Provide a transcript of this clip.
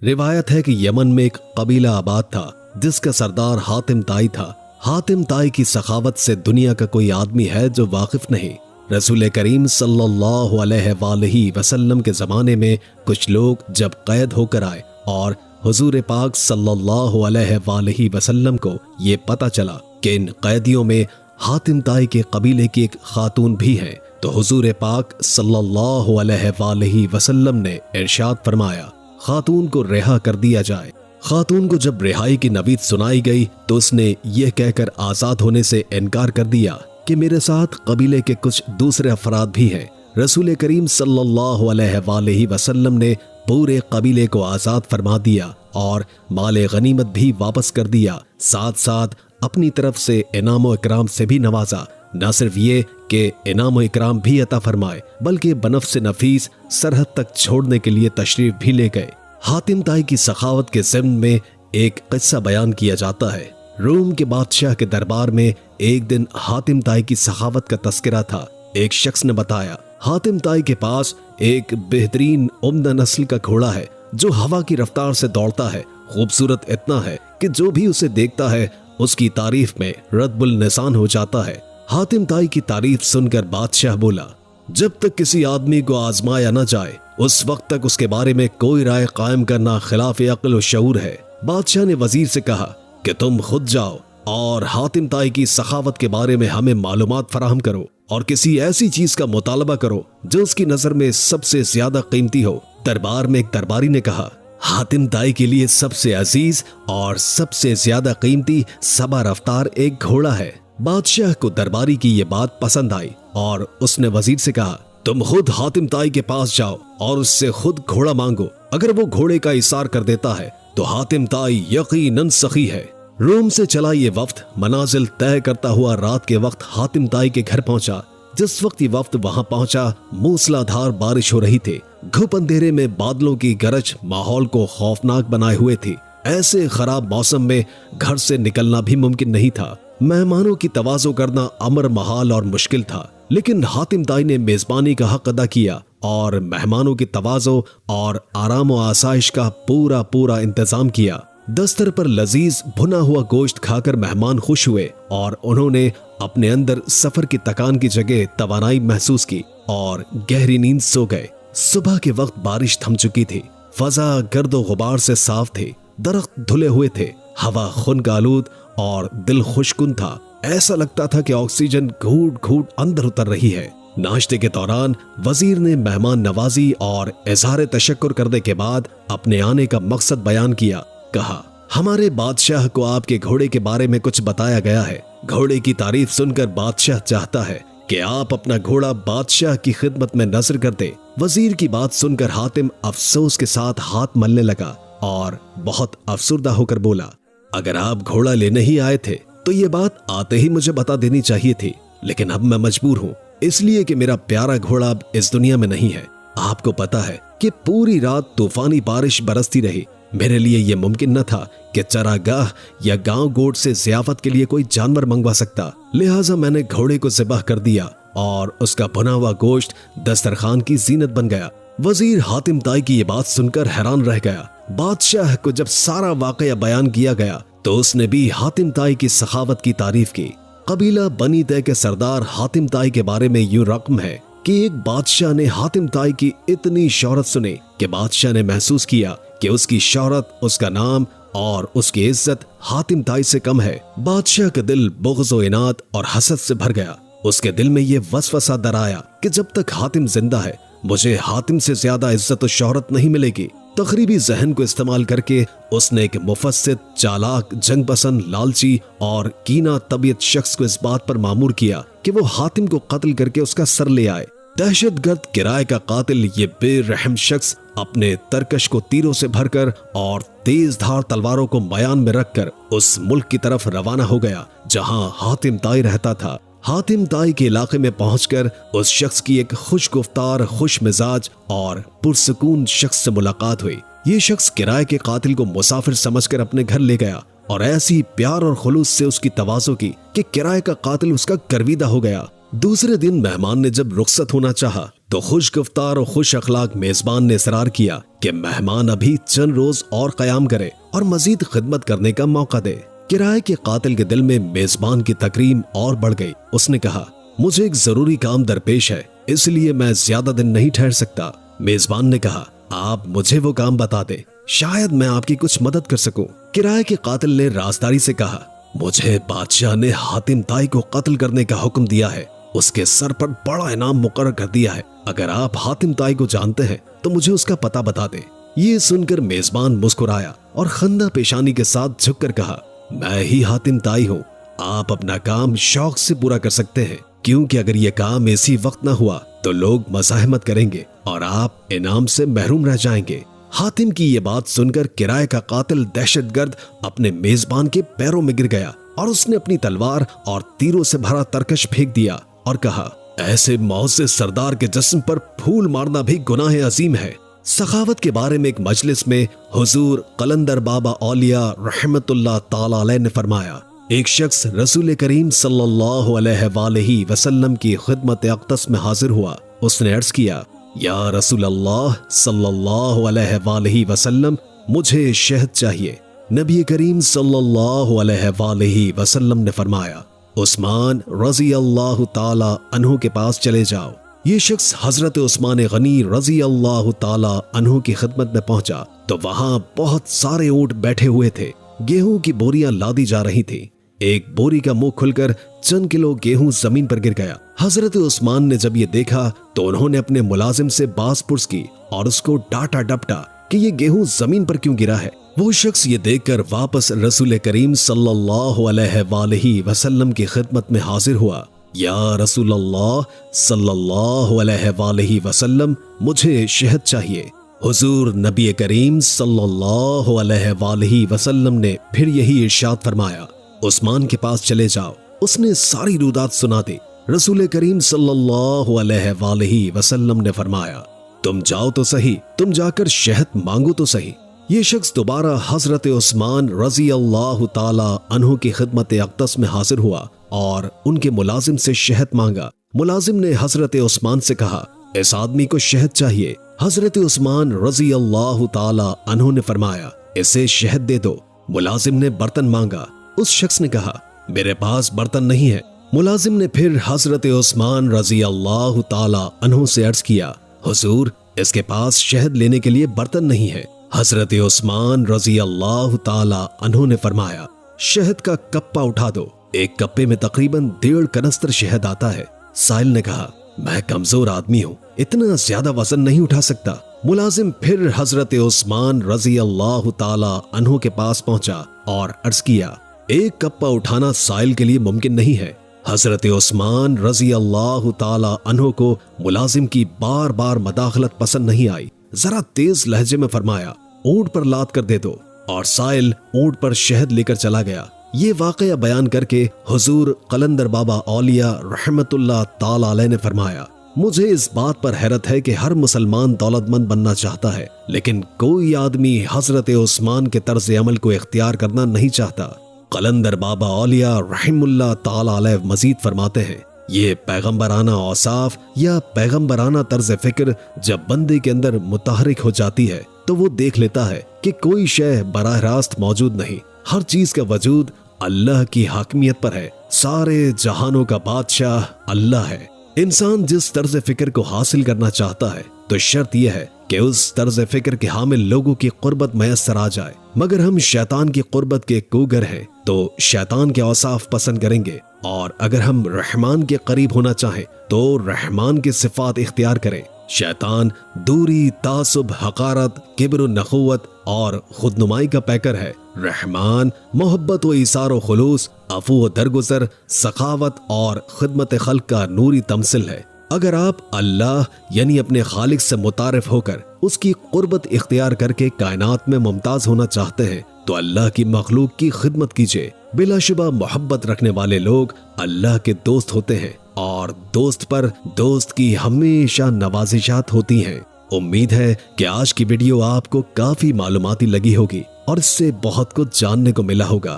روایت ہے کہ یمن میں ایک قبیلہ آباد تھا جس کا سردار حاتم طائی تھا۔ حاتم طائی کی سخاوت سے دنیا کا کوئی آدمی ہے جو واقف نہیں۔ رسول کریم صلی اللہ علیہ وآلہ وسلم کے زمانے میں کچھ لوگ جب قید ہو کر آئے اور حضور پاک صلی اللہ علیہ وآلہ وسلم کو یہ پتہ چلا کہ ان قیدیوں میں حاتم طائی کے قبیلے کی ایک خاتون بھی ہے، تو حضور پاک صلی اللہ علیہ وآلہ وسلم نے ارشاد فرمایا خاتون کو رہا کر دیا جائے۔ خاتون کو جب رہائی کی نوید سنائی گئی تو اس نے یہ کہہ کر آزاد ہونے سے انکار کر دیا کہ میرے ساتھ قبیلے کے کچھ دوسرے افراد بھی ہیں۔ رسول کریم صلی اللہ علیہ وآلہ وسلم نے پورے قبیلے کو آزاد فرما دیا اور مال غنیمت بھی واپس کر دیا، ساتھ ساتھ اپنی طرف سے انعام و اکرام سے بھی نوازا۔ نہ صرف یہ کہ انعام و اکرام بھی عطا فرمائے بلکہ بنفس نفیس سرحد تک چھوڑنے کے لیے تشریف بھی لے گئے۔ حاتم طائی کی سخاوت کے ضمن میں ایک قصہ بیان کیا جاتا ہے۔ روم کے بادشاہ کے دربار میں ایک دن حاتم طائی کی سخاوت کا تذکرہ تھا۔ ایک شخص نے بتایا حاتم طائی کے پاس ایک بہترین عمدہ نسل کا گھوڑا ہے جو ہوا کی رفتار سے دوڑتا ہے، خوبصورت اتنا ہے کہ جو بھی اسے دیکھتا ہے اس کی تعریف میں رد النسان ہو جاتا ہے۔ حاتم طائی کی تعریف سن کر بادشاہ بولا جب تک کسی آدمی کو آزمایا نہ جائے اس وقت تک اس کے بارے میں کوئی رائے قائم کرنا خلاف عقل و شعور ہے۔ بادشاہ نے وزیر سے کہا کہ تم خود جاؤ اور حاتم طائی کی سخاوت کے بارے میں ہمیں معلومات فراہم کرو اور کسی ایسی چیز کا مطالبہ کرو جو اس کی نظر میں سب سے زیادہ قیمتی ہو۔ دربار میں ایک درباری نے کہا حاتم طائی کے لیے سب سے عزیز اور سب سے زیادہ قیمتی سبا رفتار ایک گھوڑا ہے۔ بادشاہ کو درباری کی یہ بات پسند آئی اور اس نے وزیر سے کہا تم خود حاتم طائی کے پاس جاؤ اور اس سے خود گھوڑا مانگو، اگر وہ گھوڑے کا اثار کر دیتا ہے تو حاتم طائی یقیناً سخی ہے۔ روم سے چلا یہ وفد منازل طے کرتا ہوا رات کے وقت حاتم طائی کے گھر پہنچا۔ جس وقت یہ وفد وہاں پہنچا موسلا دھار بارش ہو رہی تھی، گھپ اندھیرے میں بادلوں کی گرج ماحول کو خوفناک بنائے ہوئے تھی۔ ایسے خراب موسم میں گھر سے نکلنا بھی ممکن نہیں تھا۔ مہمانوں کی تواضع کرنا امر محال اور مشکل تھا، لیکن حاتم طائی نے میزبانی کا حق ادا کیا اور مہمانوں کی تواضع اور آرام و آسائش کا پورا انتظام کیا۔ دستر پر لذیذ بھنا ہوا گوشت کھا کر مہمان خوش ہوئے اور انہوں نے اپنے اندر سفر کی تکان کی جگہ توانائی محسوس کی اور گہری نیند سو گئے۔ صبح کے وقت بارش تھم چکی تھی، فضا گرد و غبار سے صاف تھی، درخت دھلے ہوئے تھے، ہوا خنک آلود اور دل خوشکن تھا۔ ایسا لگتا تھا کہ آکسیجن گھوٹ گھوٹ اندر اتر رہی ہے۔ ناشتے کے دوران وزیر نے مہمان نوازی اور اظہار تشکر کرنے کے بعد اپنے آنے کا مقصد بیان کیا۔ کہا ہمارے بادشاہ کو آپ کے گھوڑے کے بارے میں کچھ بتایا گیا ہے۔ گھوڑے کی تعریف سن کر بادشاہ چاہتا ہے کہ آپ اپنا گھوڑا بادشاہ کی خدمت میں نذر کر دیں۔ وزیر کی بات سن کر حاتم افسوس کے ساتھ ہاتھ ملنے لگا اور بہت افسردہ ہو کر بولا اگر آپ گھوڑا لینے ہی آئے تھے تو یہ بات آتے ہی مجھے بتا دینی چاہیے تھی، لیکن اب میں مجبور ہوں اس لیے کہ میرا پیارا گھوڑا اب اس دنیا میں نہیں ہے۔ آپ کو پتا ہے کہ پوری رات طوفانی بارش برستی رہی، میرے لیے یہ ممکن نہ تھا کہ چراگاہ یا گاؤں گوٹ سے ضیافت کے لیے کوئی جانور منگوا سکتا، لہٰذا میں نے گھوڑے کو ذبح کر دیا اور اس کا بھنا ہوا گوشت دسترخوان کی زینت بن گیا۔ وزیر حاتم طائی کی یہ بات سن کر حیران رہ گیا۔ بادشاہ کو جب سارا واقعہ بیان کیا گیا تو اس نے بھی حاتم طائی کی سخاوت کی تعریف کی۔ قبیلہ بنی طے کے سردار حاتم طائی کے بارے میں یوں رقم ہے کہ ایک بادشاہ نے حاتم طائی کی اتنی شہرت سنی کہ بادشاہ نے محسوس کیا کہ اس کی شہرت، اس کا نام اور اس کی عزت حاتم طائی سے کم ہے۔ بادشاہ کا دل بغض و عناد اور حسد سے بھر گیا۔ اس کے دل میں یہ وسوسہ در آیا کہ جب تک حاتم زندہ ہے مجھے حاتم سے زیادہ عزت و شہرت نہیں ملے گی۔ تخریبی ذہن کو استعمال کر کے اس نے ایک مفسد، چالاک، جنگ پسند، لالچی اور کینہ طبیعت شخص کو اس بات پر مامور کیا کہ وہ حاتم کو قتل کر کے اس کا سر لے آئے۔ دہشت گرد کرائے کا قاتل یہ بے رحم شخص اپنے ترکش کو تیروں سے بھر کر اور تیز دھار تلواروں کو میان میں رکھ کر اس ملک کی طرف روانہ ہو گیا جہاں حاتم طائی رہتا تھا۔ حاتم طائی کے علاقے میں پہنچ کر اس شخص کی ایک خوش گفتار، خوش مزاج اور پرسکون شخص سے ملاقات ہوئی۔ یہ شخص کرائے کے قاتل کو مسافر سمجھ کر اپنے گھر لے گیا اور ایسی پیار اور خلوص سے اس کی تواضع کی کہ کرائے کا قاتل اس کا گرویدہ ہو گیا۔ دوسرے دن مہمان نے جب رخصت ہونا چاہا تو خوش گفتار اور خوش اخلاق میزبان نے اصرار کیا کہ مہمان ابھی چند روز اور قیام کرے اور مزید خدمت کرنے کا موقع دے۔ کرائے کے قاتل کے دل میں میزبان کی تکریم اور بڑھ گئی۔ اس نے کہا، مجھے ایک ضروری کام درپیش ہے، اس لیے میں زیادہ دن نہیں ٹھہر سکتا۔ میزبان نے کہا، آپ مجھے وہ کام بتا دیں، شاید میں آپ کی کچھ مدد کر سکوں۔ کرائے کے قاتل نے رازداری سے کہا، مجھے بادشاہ نے حاتم طائی کو قتل کرنے کا حکم دیا ہے، اس کے سر پر بڑا انعام مقرر کر دیا ہے۔ اگر آپ حاتم طائی کو جانتے ہیں تو مجھے اس کا پتہ بتا دیں۔ یہ سن کر میزبان مسکرایا اور خندہ پیشانی کے ساتھ جھک کر کہا، میں ہی حاتم طائی ہوں، آپ اپنا کام شوق سے پورا کر سکتے ہیں، کیونکہ اگر یہ کام اسی وقت نہ ہوا تو لوگ مزاحمت کریں گے اور آپ انعام سے محروم رہ جائیں گے۔ حاتم کی یہ بات سن کر کرائے کا قاتل دہشت گرد اپنے میزبان کے پیروں میں گر گیا اور اس نے اپنی تلوار اور تیروں سے بھرا ترکش پھینک دیا اور کہا، ایسے معزز سردار کے جسم پر پھول مارنا بھی گناہ عظیم ہے۔ سخاوت کے بارے میں ایک مجلس میں حضور قلندر بابا اولیاء رحمت اللہ تعالی علیہ نے فرمایا، ایک شخص رسول کریم صلی اللہ علیہ وآلہ وسلم کی خدمت اقدس میں حاضر ہوا۔ اس نے عرض کیا، یا رسول اللہ صلی اللہ علیہ وآلہ وسلم، مجھے شہد چاہیے۔ نبی کریم صلی اللہ علیہ وآلہ وسلم نے فرمایا، عثمان رضی اللہ تعالی عنہ کے پاس چلے جاؤ۔ یہ شخص حضرت عثمان غنی رضی اللہ تعالی عنہ کی خدمت میں پہنچا تو وہاں بہت سارے اونٹ بیٹھے ہوئے تھے، گیہوں کی بوریاں لادی جا رہی تھی۔ ایک بوری کا منہ کھل کر چند کلو گیہوں زمین پر گر گیا۔ حضرت عثمان نے جب یہ دیکھا تو انہوں نے اپنے ملازم سے باز پرس کی اور اس کو ڈانٹا ڈپٹا کہ یہ گیہوں زمین پر کیوں گرا ہے۔ وہ شخص یہ دیکھ کر واپس رسول کریم صلی اللہ علیہ وآلہ وسلم کی خدمت میں حاضر ہوا، یا رسول اللہ صلی اللہ علیہ وآلہ وسلم، مجھے شہد چاہیے۔ حضور نبی کریم صلی اللہ علیہ وآلہ وسلم نے پھر یہی ارشاد فرمایا، عثمان کے پاس چلے جاؤ۔ اس نے ساری رودات سنا دی۔ رسول کریم صلی اللہ علیہ وآلہ وسلم نے فرمایا، تم جاؤ تو صحیح، تم جا کر شہد مانگو تو صحیح۔ یہ شخص دوبارہ حضرت عثمان رضی اللہ تعالی عنہ کی خدمت اقدس میں حاضر ہوا اور ان کے ملازم سے شہد مانگا۔ ملازم نے حضرت عثمان سے کہا، اس آدمی کو شہد چاہیے۔ حضرت عثمان رضی اللہ تعالی عنہ نے فرمایا، اسے شہد دے دو۔ ملازم نے برتن مانگا۔ اس شخص نے کہا، میرے پاس برتن نہیں ہے۔ ملازم نے پھر حضرت عثمان رضی اللہ تعالی عنہ سے عرض کیا، حضور اس کے پاس شہد لینے کے لیے برتن نہیں ہے۔ حضرت عثمان رضی اللہ تعالی عنہ نے فرمایا، شہد کا کپا اٹھا دو۔ ایک کپے میں تقریباً 1.5 کنستر شہد آتا ہے۔ سائل نے کہا، میں کمزور آدمی ہوں، اتنا زیادہ وزن نہیں اٹھا سکتا۔ ملازم پھر حضرت عثمان رضی اللہ تعالی عنہ کے پاس پہنچا اور عرض کیا، ایک کپا اٹھانا سائل کے لیے ممکن نہیں ہے۔ حضرت عثمان رضی اللہ تعالی عنہ کو ملازم کی بار بار مداخلت پسند نہیں آئی۔ ذرا تیز لہجے میں فرمایا، اونٹ پر لاد کر دے دو، اور سائل اونٹ پر شہد لے کر چلا گیا۔ یہ واقعہ بیان کر کے حضور قلندر بابا اولیاء رحمت اللہ تعالی علیہ نے فرمایا، مجھے اس بات پر حیرت ہے کہ ہر مسلمان دولت مند بننا چاہتا ہے، لیکن کوئی آدمی حضرت عثمان کے طرز عمل کو اختیار کرنا نہیں چاہتا۔ قلندر بابا اولیاء رحم اللہ تعالی علیہ مزید فرماتے ہیں، یہ پیغمبرانہ اوصاف یا پیغمبرانہ طرز فکر جب بندے کے اندر متحرک ہو جاتی ہے تو وہ دیکھ لیتا ہے کہ کوئی شے براہ راست موجود نہیں، ہر چیز کا وجود اللہ کی حاکمیت پر ہے، سارے جہانوں کا بادشاہ اللہ ہے۔ انسان جس طرز فکر کو حاصل کرنا چاہتا ہے تو شرط یہ ہے کہ اس طرز فکر کے حامل لوگوں کی قربت میسر آ جائے۔ مگر ہم شیطان کی قربت کے کوگر ہیں تو شیطان کے اوصاف پسند کریں گے، اور اگر ہم رحمان کے قریب ہونا چاہیں تو رحمان کی صفات اختیار کریں۔ شیطان دوری، تعصب، حقارت، کبر و نخوت اور خودنمائی کا پیکر ہے۔ رحمان محبت و ایثار و خلوص، عفو و درگزر، سخاوت اور خدمت خلق کا نوری تمثل ہے۔ اگر آپ اللہ یعنی اپنے خالق سے متعارف ہو کر اس کی قربت اختیار کر کے کائنات میں ممتاز ہونا چاہتے ہیں تو اللہ کی مخلوق کی خدمت کیجیے۔ بلا شبہ محبت رکھنے والے لوگ اللہ کے دوست ہوتے ہیں، اور دوست پر دوست کی ہمیشہ نوازشات ہوتی ہیں۔ امید ہے کہ آج کی ویڈیو آپ کو کافی معلوماتی لگی ہوگی اور اس سے بہت کچھ جاننے کو ملا ہوگا۔